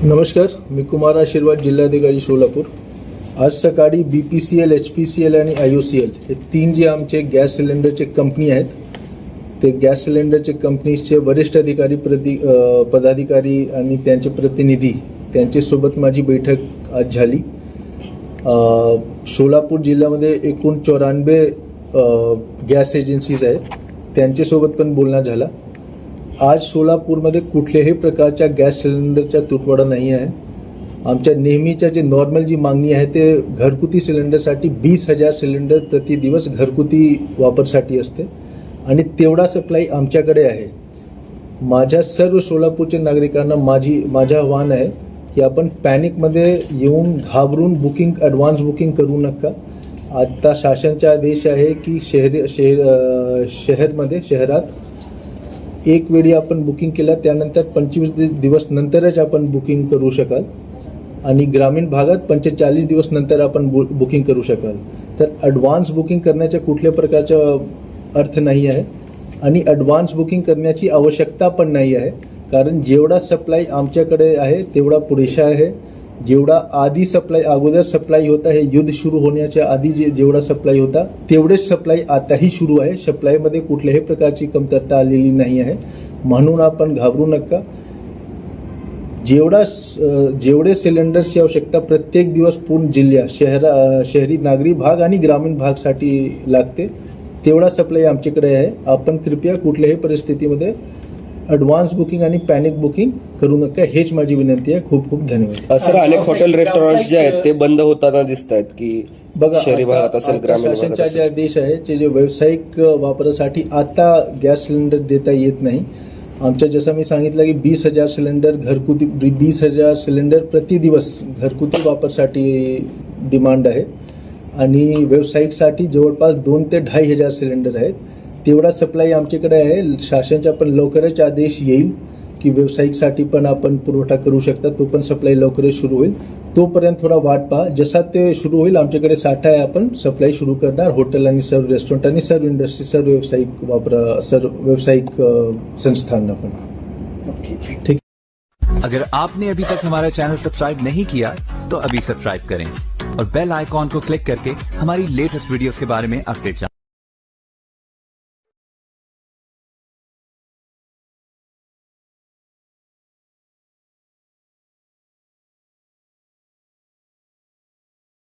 नमस्कार, मी कुमार आशीर्वाद, जिल्हाधिकारी सोलापूर. आज सकाळी BPCL, HPCL आणि IOCL हे तीन जे आमचे गॅस सिलेंडरचे कंपनी आहेत, ते गॅस सिलेंडरचे कंपनीचे वरिष्ठ अधिकारी पदाधिकारी आणि त्यांचे प्रतिनिधी त्यांच्यासोबत माझी बैठक आज झाली. सोलापूर जिल्ह्यामध्ये एकूण 94 गॅस एजन्सीज आहेत, त्यांच्यासोबत पण बोलणं झाला. आज सोलापूरमध्ये कुठल्याही प्रकारच्या गॅस सिलेंडरचा तुटवडा नाही आहे. आमच्या नेहमीच्या जे नॉर्मल जी मागणी आहे ते घरगुती सिलेंडरसाठी 20,000 सिलेंडर प्रति दिवस घरगुती वापरसाठी असते आणि तेवढा सप्लाय आमच्याकडे आहे. माझ्या सर्व सोलापूरच्या नागरिकांना माझं आव्हान आहे की आपण पॅनिकमध्ये येऊन घाबरून ॲडव्हान्स बुकिंग करू नका. आता शासनाचा आदेश आहे की शहरात एक वेळी आपण बुकिंग केलं त्यानंतर 25 दिवस नंतरच आपण बुकिंग करू शकाल आणि ग्रामीण भागात 45 दिवस नंतर आपण बुकिंग करू शकाल. तर ॲडव्हान्स बुकिंग करण्याच्या कुठल्या प्रकारचा अर्थ नाही आहे आणि ॲडव्हान्स बुकिंग करण्याची आवश्यकता पण नाही आहे, कारण जेवढा सप्लाय आमच्याकडे आहे तेवढा पुरेसा आहे. जेवढा आधी अगोदर सप्लाय होता, हे युद्ध सुरू होण्याच्या आधी जेवढा सप्लाय होता तेवढेच सप्लाय आताही सुरू आहे. सप्लायमध्ये कुठल्याही प्रकारची कमतरता आलेली नाही आहे, म्हणून आपण घाबरू नका. जेवढे सिलेंडर्सची आवश्यकता प्रत्येक दिवस पूर्ण शहरी नागरी भाग आणि ग्रामीण भागसाठी लागते तेवढा सप्लाय आमच्याकडे आहे. आपण कृपया कुठल्याही परिस्थितीमध्ये ॲडव्हान्स बुकिंग आणि पॅनिक बुकिंग करू नका, हेच माझी विनंती आहे. खूप खूप धन्यवाद. सर, अनेक हॉटेल रेस्टॉरंट जे आहेत ते बंद होताना दिसत आहेत की बघा, शहरी भागात असेल, ग्रामीण शासनाचा जे आदेश आहे ते जे व्यावसायिक वापरासाठी आता गॅस सिलेंडर देता येत नाही. आमच्या जसं मी सांगितलं की 20,000 सिलेंडर घरगुती 20,000 सिलेंडर प्रति दिवस घरगुती वापरासाठी डिमांड आहे आणि व्यावसायिकसाठी जवळपास 2,000 ते 2,500 सिलेंडर आहेत. तेवढा सप्लाय आमच्याकडे आहे. शासनाचा पण लवकरच आदेश येईल की व्यावसायिकसाठी पण आपण पुरवठा करू शकता. तो पण सप्लाय लवकरच सुरू होईल. तोपर्यंत थोडा वाट पहा. जसा ते सुरू होईल आमच्याकडे साठा आहे, आपण सप्लाय सुरू करणार. हॉटेल आणि सर्व रेस्टॉरंट आणि सर्व इंडस्ट्री, सर्व व्यावसायिक संस्थांना पण. ठीक. अगर आपने अभी तक हमारा चैनल सब्सक्राइब नहीं किया तो अभी सब्सक्राइब करें और बेल आइकॉन को क्लिक करके हमारी लेटेस्ट वीडियोस के बारे में अपडेट जानें।